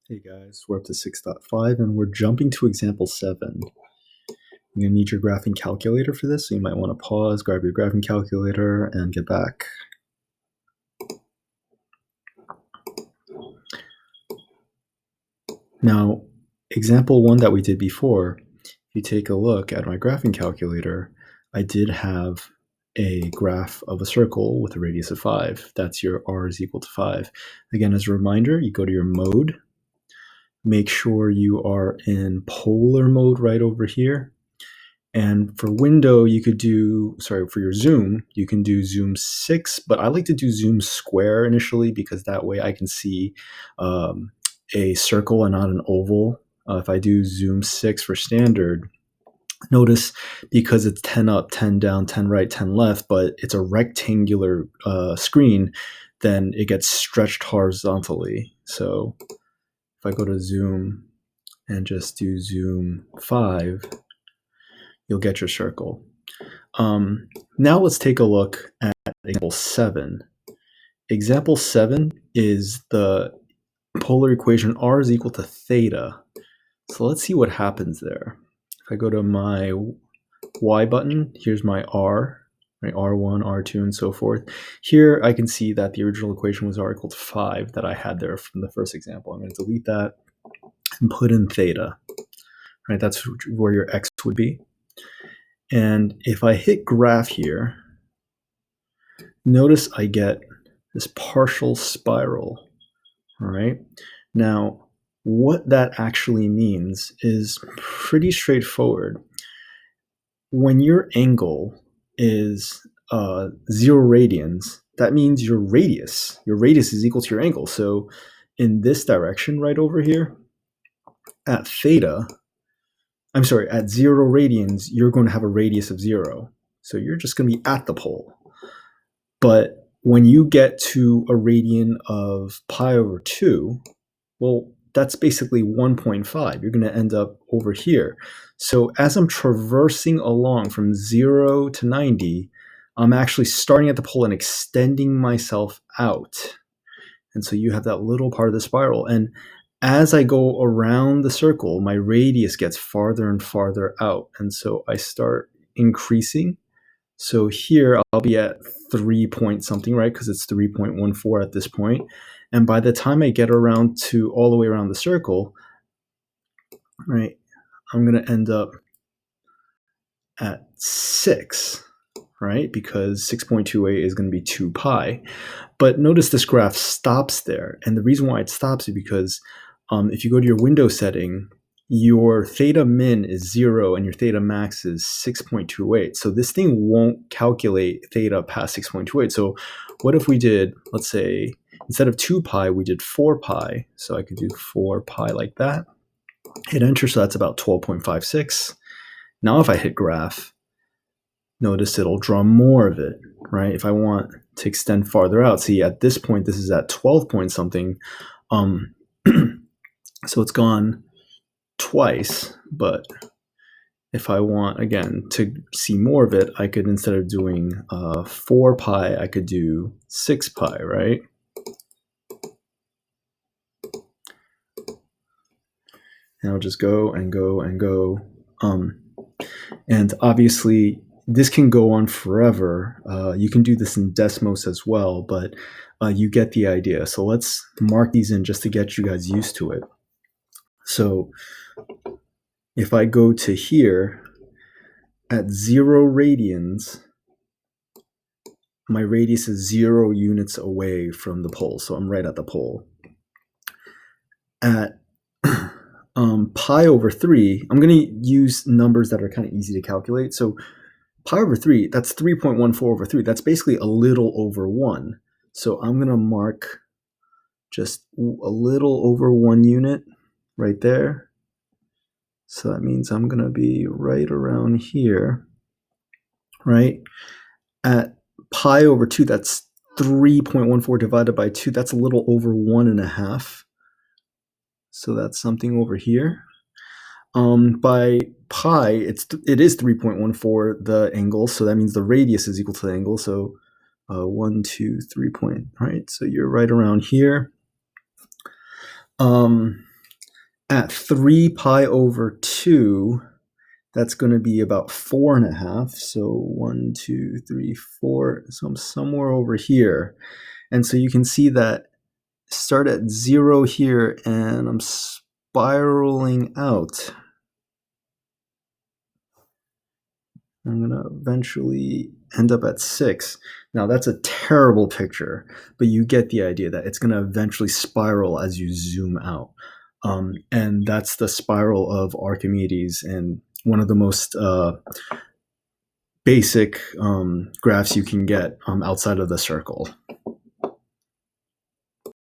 Hey guys, we're up to 6.5 and we're jumping to example 7. You're going to need your graphing calculator for this, so you might want to pause, grab your graphing calculator, and get back. Now, example 1 that we did before, if you take a look at my graphing calculator, I did have a graph of a circle with a radius of 5. That's your r is equal to 5. Again, as a reminder, you go to your mode, make sure you are in polar mode right over here. And for window, you could do, for your zoom, you can do zoom 6, but I like to do zoom square initially because that way I can see a circle and not an oval. If I do zoom 6 for standard, notice because it's 10 up, 10 down, 10 right, 10 left, but it's a rectangular screen, then it gets stretched horizontally. So if I go to zoom and just do zoom 5, you'll get your circle. Now let's take a look at example 7. Example 7 is the polar equation r is equal to theta. So let's see what happens there. If I go to my y button, here's my r, right, r1, r2, and so forth. Here I can see that the original equation was r equal to 5 that I had there from the first example. I'm going to delete that and put in theta. Right, that's where your x would be. And if I hit graph here, notice I get this partial spiral. All right. Now, what that actually means is pretty straightforward. When your angle is 0 radians, that means your radius is equal to your angle. So in this direction right over here, at theta, at 0 radians, you're going to have a radius of 0. So you're just going to be at the pole. But when you get to a radian of pi over 2, well, that's basically 1.5. You're going to end up over here. So as I'm traversing along from 0 to 90, I'm actually starting at the pole and extending myself out. And so you have that little part of the spiral. And as I go around the circle, my radius gets farther and farther out. And so I start increasing. So here I'll be at 3 point something, right? Because it's 3.14 at this point. And by the time I get around to all the way around the circle, right, I'm going to end up at 6, right? Because 6.28 is going to be 2 pi. But notice this graph stops there. And the reason why it stops is because if you go to your window setting, your theta min is 0 and your theta max is 6.28. So this thing won't calculate theta past 6.28. So what if we did, let's say, instead of 2 pi, we did 4 pi. So I could do 4 pi like that. Hit enter, so that's about 12.56. Now if I hit graph, notice it'll draw more of it, right? If I want to extend farther out, see at this point, this is at 12 point something. So it's gone twice, but if I want, again, to see more of it, I could, instead of doing 4 pi, I could do 6 pi, right? And I'll just go and go and go. And obviously, this can go on forever. You can do this in Desmos as well, but you get the idea. So let's mark these in just to get you guys used to it. So if I go to here, at 0 radians, my radius is 0 units away from the pole. So I'm right at the pole. At pi over 3, I'm going to use numbers that are kind of easy to calculate. So pi over 3, that's 3.14 over 3. That's basically a little over 1. So I'm going to mark just a little over 1 unit right there. So that means I'm going to be right around here, right? At pi over 2, that's 3.14 divided by 2. That's a little over 1.5. So that's something over here. By pi, it is 3.14 the angle, so that means the radius is equal to the angle. So 1, 2, 3 point, right? So you're right around here. At 3 pi over 2, that's going to be about 4.5. So 1, 2, 3, 4. So I'm somewhere over here. And so you can see that start at 0 here, and I'm spiraling out. I'm going to eventually end up at 6. Now, that's a terrible picture, but you get the idea that it's going to eventually spiral as you zoom out. And that's the spiral of Archimedes, and one of the most basic graphs you can get outside of the circle.